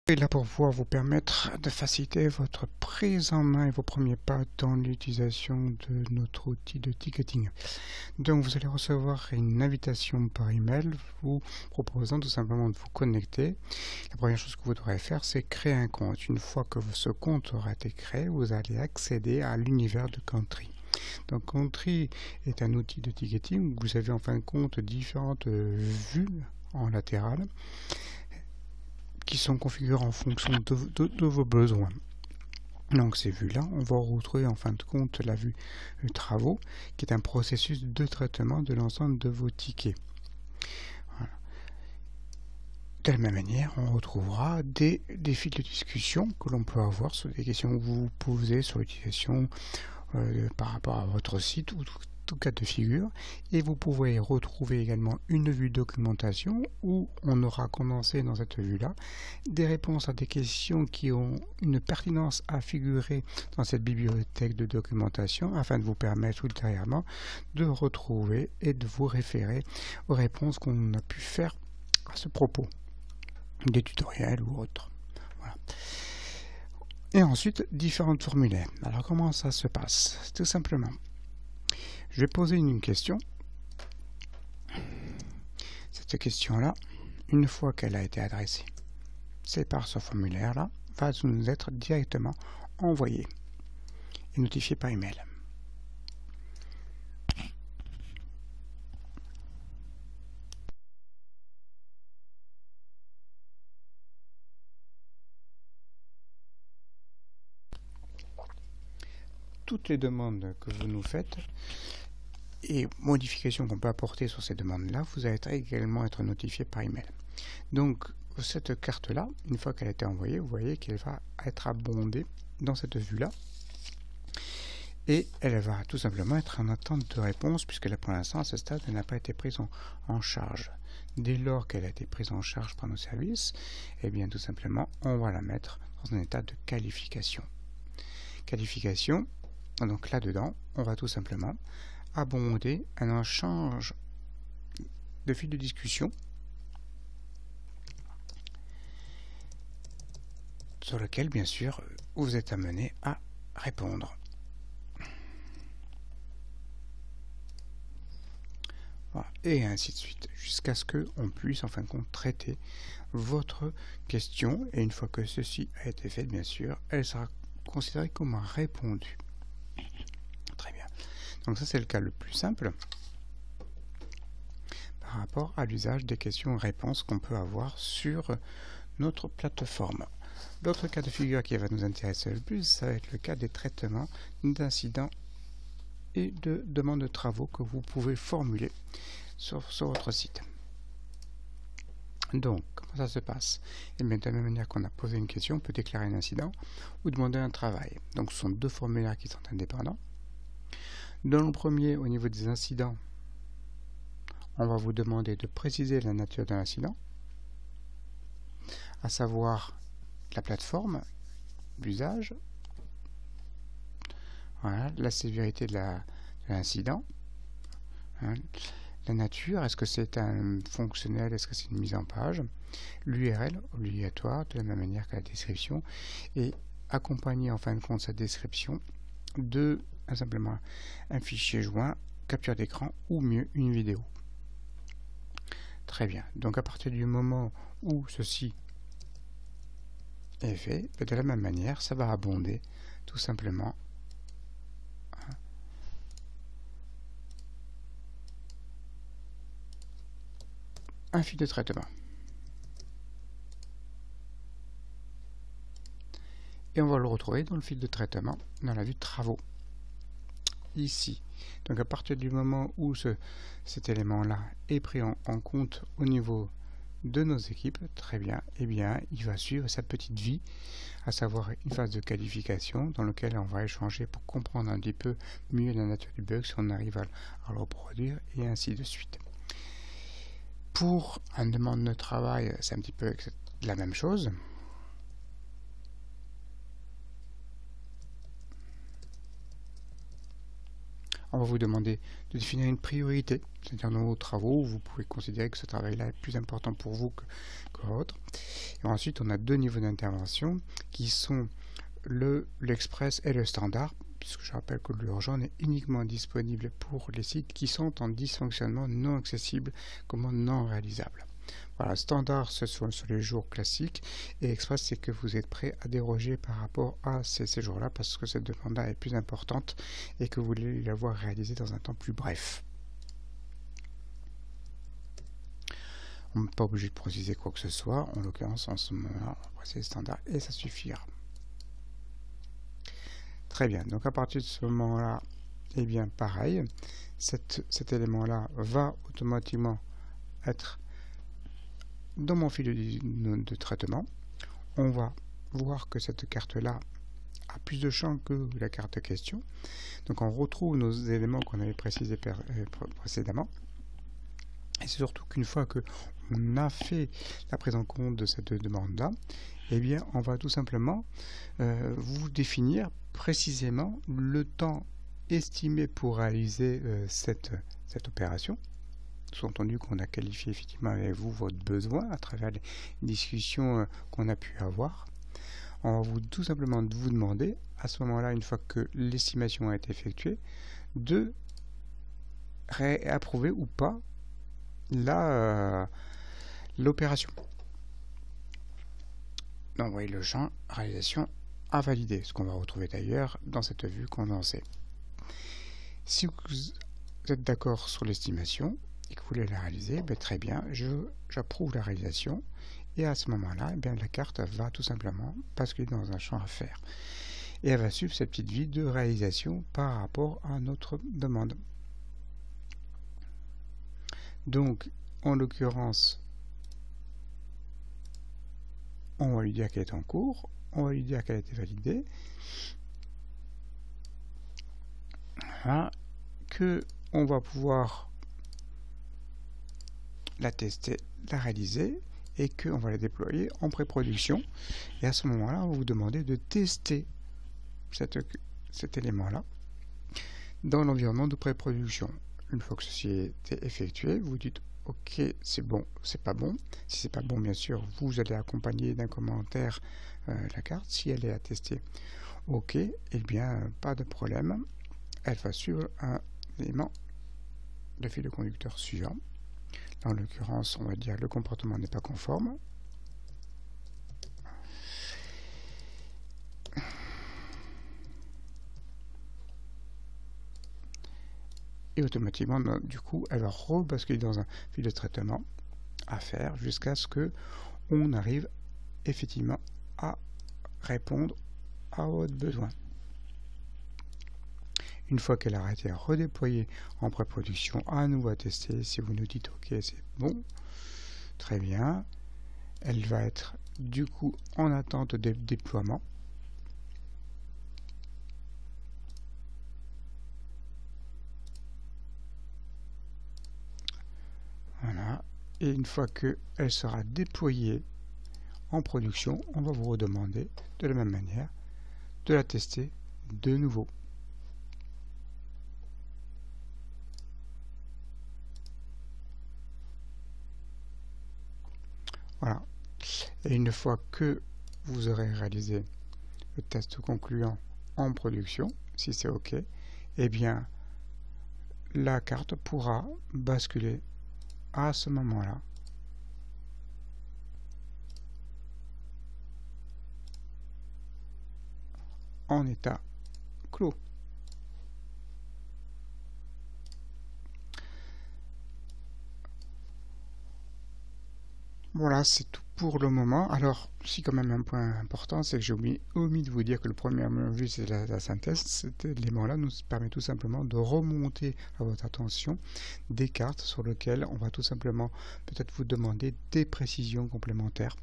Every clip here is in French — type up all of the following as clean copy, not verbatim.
est là pour pouvoir vous permettre de faciliter votre prise en main et vos premiers pas dans l'utilisation de notre outil de ticketing. Donc vous allez recevoir une invitation par email vous proposant tout simplement de vous connecter. La première chose que vous devrez faire, c'est créer un compte. Une fois que ce compte aura été créé, vous allez accéder à l'univers de Country. Donc Country est un outil de ticketing où vous avez en fin de compte différentes vues en latéral qui sont configurées en fonction de vos besoins. Donc ces vues-là, on va retrouver en fin de compte la vue travaux, qui est un processus de traitement de l'ensemble de vos tickets. Voilà. De la même manière, on retrouvera des fils de discussion que l'on peut avoir sur des questions que vous posez sur l'utilisation par rapport à votre site ou tout cas de figure, et vous pouvez retrouver également une vue documentation où on aura condensé dans cette vue-là des réponses à des questions qui ont une pertinence à figurer dans cette bibliothèque de documentation afin de vous permettre ultérieurement de retrouver et de vous référer aux réponses qu'on a pu faire à ce propos, des tutoriels ou autres. Voilà. Et ensuite, différents formulaires. Alors comment ça se passe? Tout simplement, je vais poser une question. Cette question-là, une fois qu'elle a été adressée, c'est par ce formulaire-là, va nous être directement envoyé et notifié par email. Toutes les demandes que vous nous faites et modifications qu'on peut apporter sur ces demandes-là, vous allez également être notifié par email. Donc, cette carte-là, une fois qu'elle a été envoyée, vous voyez qu'elle va être abondée dans cette vue-là. Et elle va tout simplement être en attente de réponse, puisque pour l'instant, à ce stade, elle n'a pas été prise en charge. Dès lors qu'elle a été prise en charge par nos services, eh bien, tout simplement, on va la mettre dans un état de qualification. Qualification, donc là-dedans, on va tout simplement abonder un échange de fil de discussion sur lequel, bien sûr, vous êtes amené à répondre. Voilà. Et ainsi de suite, jusqu'à ce qu'on puisse en fin de compte traiter votre question. Et une fois que ceci a été fait, bien sûr, elle sera considérée comme répondue. Très bien. Donc ça, c'est le cas le plus simple par rapport à l'usage des questions-réponses qu'on peut avoir sur notre plateforme. L'autre cas de figure qui va nous intéresser le plus, ça va être le cas des traitements d'incidents et de demandes de travaux que vous pouvez formuler sur votre site. Donc, comment ça se passe? Et bien, de la même manière qu'on a posé une question, on peut déclarer un incident ou demander un travail. Donc, ce sont deux formulaires qui sont indépendants. Dans le premier, au niveau des incidents, on va vous demander de préciser la nature de l'incident, à savoir la plateforme, l'usage, voilà, la sévérité de l'incident, hein, la nature, est-ce que c'est un fonctionnel, est-ce que c'est une mise en page, l'URL obligatoire, de la même manière que la description, et accompagner en fin de compte cette description de simplement un fichier joint, capture d'écran ou mieux une vidéo. Très bien, donc à partir du moment où ceci est fait, de la même manière, ça va abonder tout simplement un fil de traitement. Et on va le retrouver dans le fil de traitement, dans la vue travaux, ici. Donc à partir du moment où cet élément-là est pris en compte au niveau de nos équipes, très bien, et bien il va suivre sa petite vie, à savoir une phase de qualification dans laquelle on va échanger pour comprendre un petit peu mieux la nature du bug, si on arrive à le reproduire, et ainsi de suite. Pour une demande de travail, c'est un petit peu la même chose. On va vous demander de définir une priorité, c'est-à-dire dans vos travaux, vous pouvez considérer que ce travail-là est plus important pour vous que l'autre. Et ensuite, on a deux niveaux d'intervention qui sont l'express et le standard, puisque je rappelle que l'urgent est uniquement disponible pour les sites qui sont en dysfonctionnement non accessible comme non réalisable. Voilà, standard, ce sont sur les jours classiques, et express, c'est que vous êtes prêt à déroger par rapport à ces jours-là, parce que cette demande-là est plus importante et que vous voulez l'avoir réalisée dans un temps plus bref. On n'est pas obligé de préciser quoi que ce soit, en l'occurrence, en ce moment-là, on va préciser standard et ça suffira. Très bien, donc à partir de ce moment-là, eh bien pareil, cet élément-là va automatiquement être dans mon fil de traitement. On va voir que cette carte-là a plus de champs que la carte question. Donc on retrouve nos éléments qu'on avait précisés précédemment. Et c'est surtout qu'une fois qu'on a fait la prise en compte de cette demande-là, eh bien on va tout simplement vous définir précisément le temps estimé pour réaliser cette opération. Sous-entendu qu'on a qualifié effectivement avec vous votre besoin à travers les discussions qu'on a pu avoir. On va tout simplement vous demander, à ce moment-là, une fois que l'estimation a été effectuée, de réapprouver ou pas l'opération. D'envoyer le champ réalisation à valider, ce qu'on va retrouver d'ailleurs dans cette vue condensée. Si vous êtes d'accord sur l'estimation et que vous voulez la réaliser, ben très bien, j'approuve la réalisation, et à ce moment-là, eh la carte va tout simplement basculer dans un champ à faire. Et elle va suivre cette petite vie de réalisation par rapport à notre demande. Donc, en l'occurrence, on va lui dire qu'elle est en cours, on va lui dire qu'elle a été validée, voilà, que on va pouvoir la tester, la réaliser, et qu'on va la déployer en pré-production. Et à ce moment-là, on va vous demander de tester cet élément-là dans l'environnement de pré-production. Une fois que ceci est effectué, vous dites ok, c'est bon, c'est pas bon. Si c'est pas bon, bien sûr, vous allez accompagner d'un commentaire la carte. Si elle est attestée ok, eh bien pas de problème, elle va suivre un élément de fil de conducteur suivant. Là, en l'occurrence, on va dire le comportement n'est pas conforme. Et automatiquement, du coup, elle va rebasculer dans un fil de traitement à faire jusqu'à ce que on arrive effectivement à répondre à votre besoin. Une fois qu'elle a été redéployée en pré-production, à nouveau à tester. Si vous nous dites ok, c'est bon, très bien, elle va être du coup en attente de déploiement. Voilà. Et une fois qu'elle sera déployée en production, on va vous redemander de la même manière de la tester de nouveau. Voilà. Et une fois que vous aurez réalisé le test concluant en production, si c'est OK, eh bien la carte pourra basculer à ce moment-là en état clos. Voilà, c'est tout pour le moment. Alors, si quand même un point important, c'est que j'ai omis de vous dire que le premier vue, c'est la synthèse. Cet élément-là nous permet tout simplement de remonter à votre attention des cartes sur lesquelles on va tout simplement peut-être vous demander des précisions complémentaires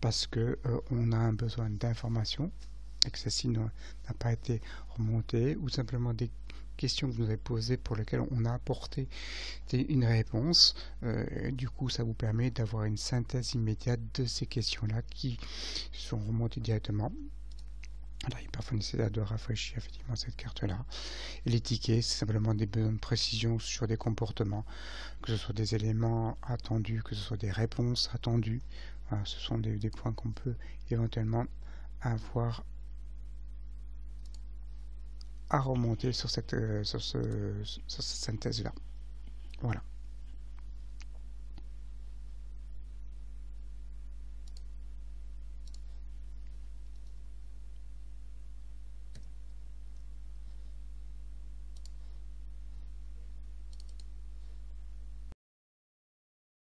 parce que on a un besoin d'informations et que ceci n'a pas été remonté, ou simplement des questions que vous nous avez posées pour lesquelles on a apporté une réponse. Du coup, ça vous permet d'avoir une synthèse immédiate de ces questions-là qui sont remontées directement. Voilà, il parfois nécessaire de rafraîchir effectivement cette carte-là. Et les tickets, c'est simplement des besoins de précision sur des comportements, que ce soit des éléments attendus, que ce soit des réponses attendues. Voilà, ce sont des points qu'on peut éventuellement avoir à remonter sur cette synthèse-là. Voilà.